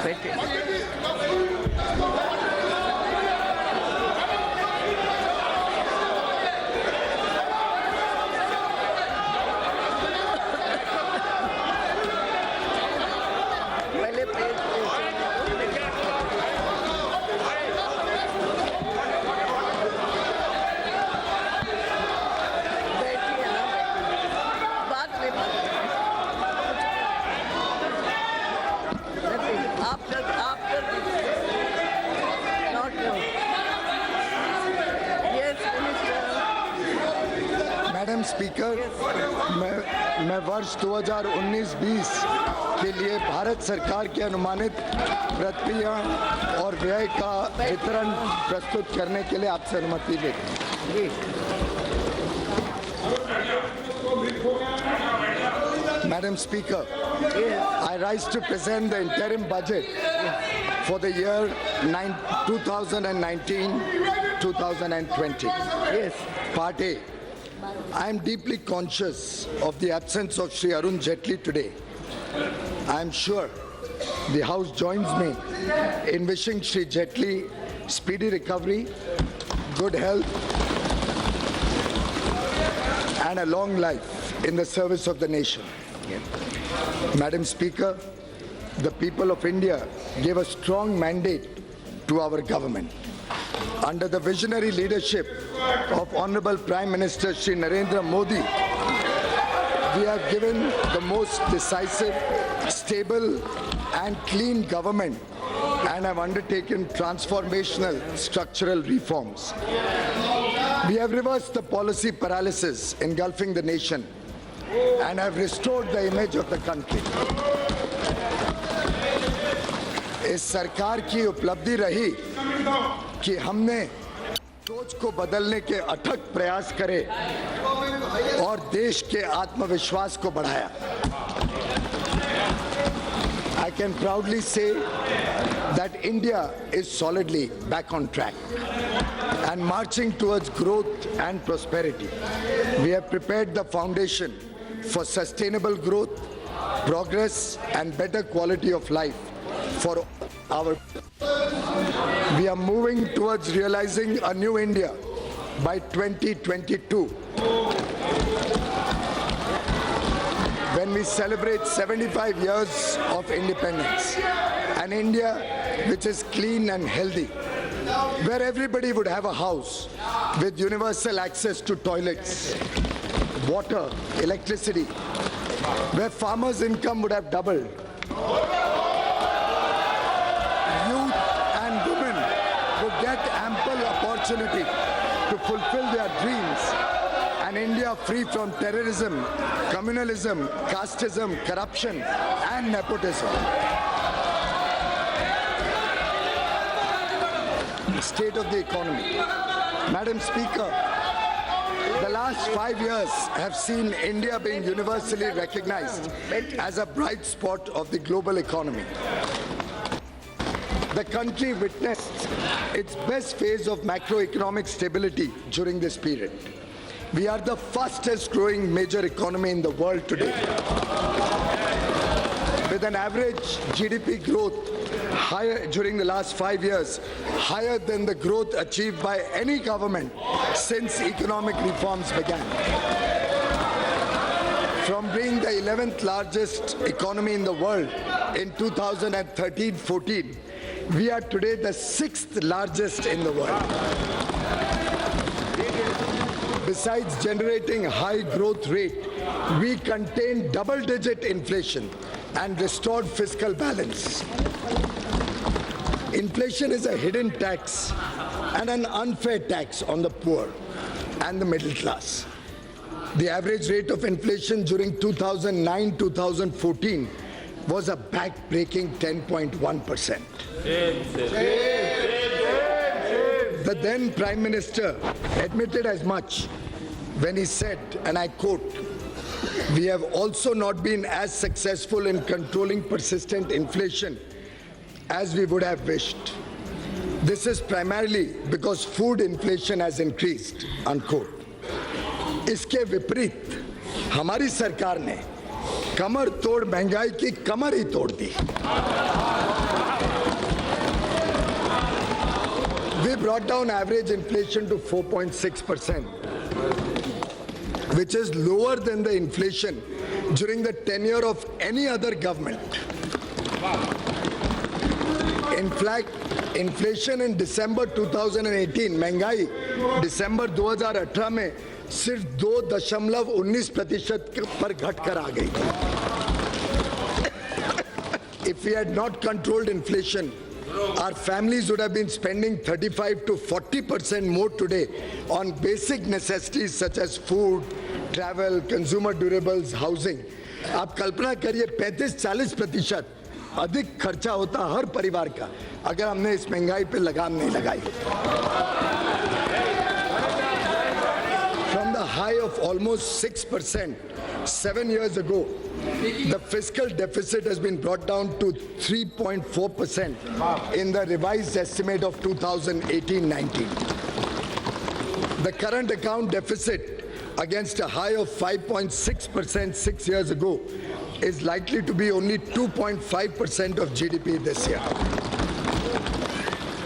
पहले page madam speaker, मैं वर्ष 2019-20 के लिए भारत सरकार की अनुमानित प्रक्रिया और व्यय का वितरण प्रस्तुत करने के लिए आपसे अनुमति लेता हूँ। Madam Speaker, I rise to present the interim budget for the year 2019-2020. Yes. Part A. I am deeply conscious of the absence of Shri Arun Jaitley today. I am sure the House joins me in wishing Shri Jaitley speedy recovery, good health, and a long life in the service of the nation. Madam Speaker, the people of India gave a strong mandate to our government. Under the visionary leadership of Honorable Prime Minister Shri Narendra Modi, we have given the most decisive, stable and clean government and have undertaken transformational structural reforms. We have reversed the policy paralysis engulfing the nation and have restored the image of the country. इस सरकार की उपलब्धि रही कि हमने सोच को बदलने के अथक प्रयास करे और देश के आत्मविश्वास को बढ़ाया. I can proudly say that India is solidly back on track and marching towards growth and prosperity. We have prepared the foundation for sustainable growth, progress and better quality of life for our. We are moving towards realizing a new India by 2022, when we celebrate 75 years of independence. An India which is clean and healthy, where everybody would have a house with universal access to toilets, water, electricity, where farmers' income would have doubled. Youth and women would get ample opportunity to fulfill their dreams. An India free from terrorism, communalism, casteism, corruption and nepotism. State of the economy. Madam Speaker, the last 5 years have seen India being universally recognized as a bright spot of the global economy. The country witnessed its best phase of macroeconomic stability during this period. We are the fastest growing major economy in the world today, with an average GDP growth higher during the last 5 years, higher than the growth achieved by any government since economic reforms began. From being the 11th largest economy in the world in 2013-14, we are today the 6th largest in the world. Besides generating high growth rate, we contained double-digit inflation and restored fiscal balance. Inflation is a hidden tax and an unfair tax on the poor and the middle class. The average rate of inflation during 2009-2014 was a back-breaking 10.1%. The then Prime Minister admitted as much when he said, and I quote, "We have also not been as successful in controlling persistent inflation as we would have wished. This is primarily because food inflation has increased," unquote. इसके विपरीत हमारी सरकार ने कमर तोड़ महंगाई की कमर ही तोड़ दी। We brought down average inflation to 4.6%, which is lower than the inflation during the tenure of any other government. In fact, inflation in December 2018, महंगाई दिसंबर 2018 में सिर्फ 2.19% पर घटकर आ गई। If we had not controlled inflation, our families would have been spending 35 to 40% more today on basic necessities such as food, travel, consumer durables, housing. आप कल्पना करिए 35-40% अधिक खर्चा होता हर परिवार का अगर हमने इस महंगाई पे लगाम नहीं लगाई। From the high of almost 6% 7 years ago, the fiscal deficit has been brought down to 3.4% in the revised estimate of 2018-19. The current account deficit against a high of 5.6% 6 years ago is likely to be only 2.5% of GDP this year.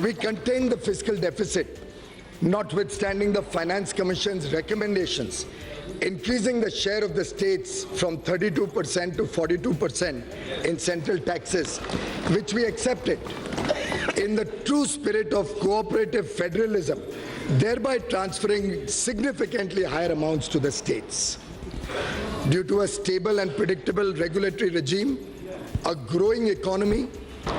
We contained the fiscal deficit, notwithstanding the Finance Commission's recommendations, increasing the share of the states from 32% to 42% in central taxes, which we accepted in the true spirit of cooperative federalism, thereby transferring significantly higher amounts to the states. Due to a stable and predictable regulatory regime, a growing economy,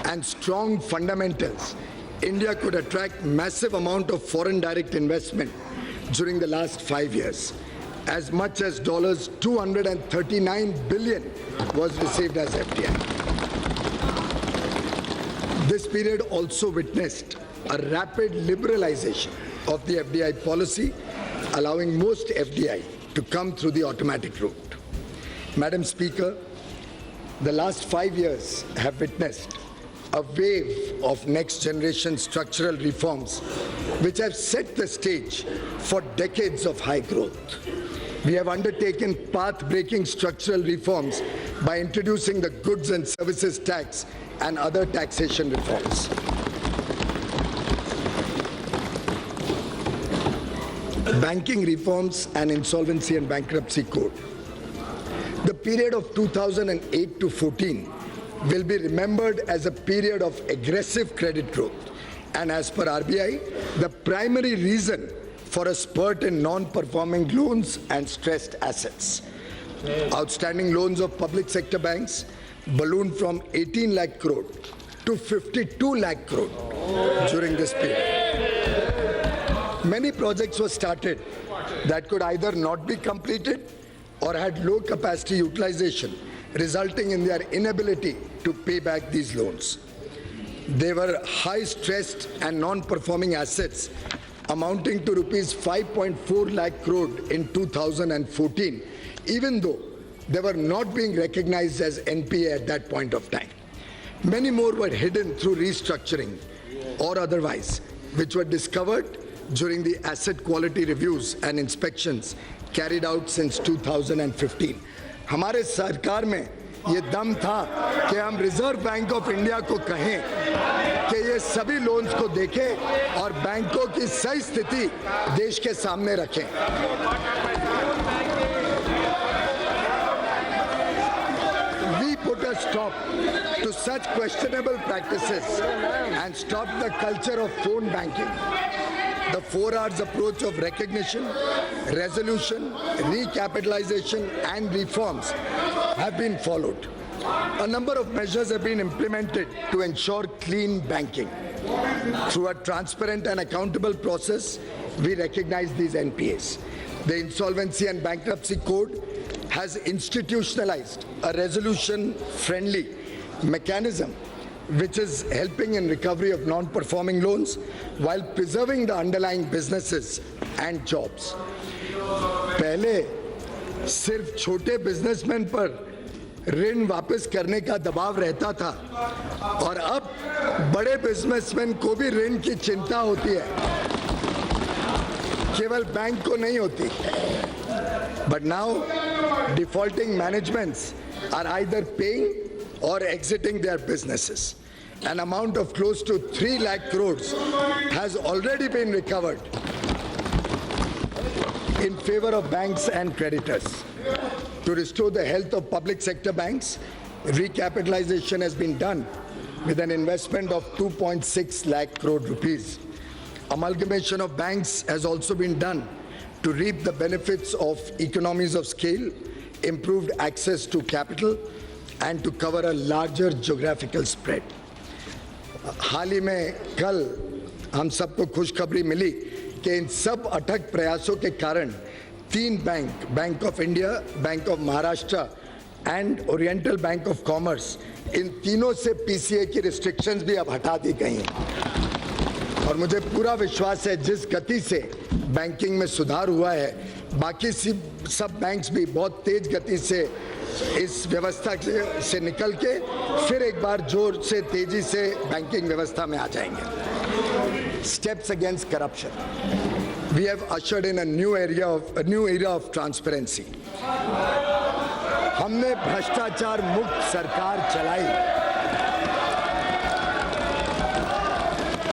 and strong fundamentals, India could attract massive amount of foreign direct investment during the last 5 years. As much as $239 billion was received as FDI. This period also witnessed a rapid liberalization of the FDI policy, allowing most FDI to come through the automatic route. Madam Speaker, the last 5 years have witnessed a wave of next-generation structural reforms which have set the stage for decades of high growth. We have undertaken path-breaking structural reforms by introducing the goods and services tax and other taxation reforms. Banking reforms and insolvency and bankruptcy code. The period of 2008 to 14 will be remembered as a period of aggressive credit growth. And as per RBI, the primary reason for a spurt in non-performing loans and stressed assets. Outstanding loans of public sector banks ballooned from 18 lakh crore to 52 lakh crore during this period. Many projects were started that could either not be completed or had low capacity utilization, resulting in their inability to pay back these loans. They were high stressed and non-performing assets amounting to rupees 5.4 lakh crore in 2014, even though they were not being recognized as NPA at that point of time. Many more were hidden through restructuring or otherwise, which were discovered during the asset quality reviews and inspections carried out since 2015. हमारे सरकार में ये दम था कि हम reserve bank of India को कहें कि ये सभी लोन्स को देखें और बैंकों की सही स्थिति देश के सामने रखें। We put a stop to such questionable practices and stopped the culture of phone banking. The 4 R's approach of recognition, resolution, recapitalization and reforms have been followed. A number of measures have been implemented to ensure clean banking. Through a transparent and accountable process, we recognize these NPAs. The Insolvency and Bankruptcy Code has institutionalized a resolution-friendly mechanism which is helping in recovery of non-performing loans while preserving the underlying businesses and jobs. पहले सिर्फ छोटे businessman पर ऋण वापस करने का दबाव रहता था और अब बड़े बिजनेसमैन को भी ऋण की चिंता होती है, केवल बैंक को नहीं होती. But now defaulting managements are either paying or exiting their businesses. An amount of close to 3 lakh crores has already been recovered in favor of banks and creditors. To restore the health of public sector banks, recapitalization has been done with an investment of 2.6 lakh crore rupees. Amalgamation of banks has also been done to reap the benefits of economies of scale, improved access to capital, and to cover a larger geographical spread. हाल ही में कल हम सबको खुशखबरी मिली कि इन सब अथक प्रयासों के कारण 3 bank, bank of India, bank of Maharashtra and oriental bank of commerce, इन तीनों से पीसीए की रिस्ट्रिक्शंस भी अब हटा दी गई हैं। और मुझे पूरा विश्वास है जिस गति से बैंकिंग में सुधार हुआ है, बाकी सब बैंक्स भी बहुत तेज गति से इस व्यवस्था से निकल के फिर एक बार जोर से तेजी से बैंकिंग व्यवस्था में आ जाएंगे। Steps against corruption, we have ushered in a new era of transparency. हमने भ्रष्टाचार मुक्त सरकार चलाई